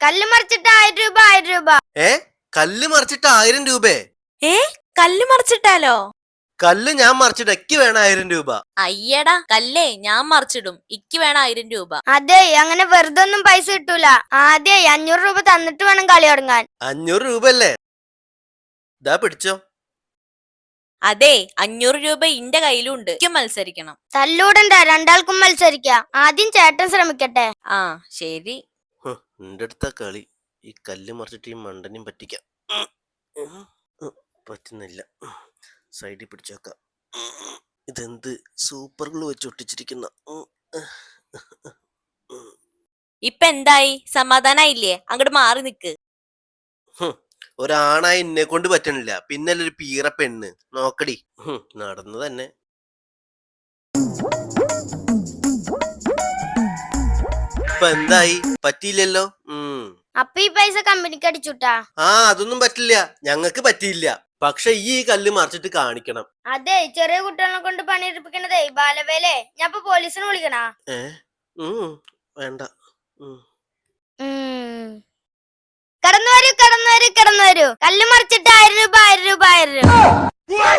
കല്ല് മറിച്ചിട്ട് 1000 രൂപ 1000 രൂപ. കല്ല് മറിച്ചിട്ട് 1000 രൂപേ? കല്ല് മറിച്ചിട്ടാലോ? കല്ല് ഞാൻ മറിച്ചിട്ട് എക്ക് വേണം 1000 രൂപ. അയ്യടാ, കല്ലേ ഞാൻ മറിച്ചിടും, ഇക്ക് വേണം 1000 രൂപ. അതെ, അങ്ങനെ വെറുതെ ഒന്നും പൈസ കിട്ടൂല. ആദ്യം 500 രൂപ തന്നിട്ട് വേണം കളി തുടങ്ങാൻ. 500 രൂപ അല്ലേ? ദാ പിടിച്ചോ. അതെ, 500 രൂപ ഇന്റെ കയ്യിലുണ്ട്, മത്സരിക്കണം. തല്ലൂടണ്ട, രണ്ടാൾക്കും മത്സരിക്കാം. ആദ്യം ചേട്ടൻ ശ്രമിക്കട്ടെ. ആ ശരി. എന്റെ അടുത്ത കളി. ഈ കല്ല് മറിച്ചിട്ട് ഈ മണ്ടനെയും പറ്റിക്കാം. പറ്റുന്നില്ല. സൈഡിൽ പിടിച്ചേക്കാം. ഇതെന്ത് സൂപ്പർ ഗ്ലൂ വെച്ച് ഒട്ടിച്ചിരിക്കുന്ന. ഇപ്പൊ എന്തായി? സമാധാനായില്ലേ? അങ്ങോട്ട് മാറി നിക്ക്. ഒരാണായി എന്നെ കൊണ്ട് പറ്റണില്ല, പിന്നല്ല ഒരു പീറ പെണ്ണ്. നോക്കടി, നടന്നു തന്നെ. ഇപ്പൊ എന്തായി? പറ്റിയില്ലല്ലോ. അപ്പൊ ഈ പൈസ കമ്പനിക്ക് അടിച്ചുട്ടാ. അതൊന്നും പറ്റില്ല, ഞങ്ങക്ക് പറ്റിയില്ല. പക്ഷെ ഈ കല്ല് മറിച്ചിട്ട് കാണിക്കണം. അതെ, ചെറിയ കുട്ടികളെ കൊണ്ട് പണിയെടുപ്പിക്കണതേ ബാലവേലേ. ഞാൻ ഇപ്പൊ പോലീസിനെ വിളിക്കണ? വേണ്ട. കടന്നു വരൂ, കടന്നു വരൂ, കടന്നു വരൂ. കല്ല് മറിച്ചിട്ട് 1000 രൂപ 1000 രൂപ 1000 രൂപ.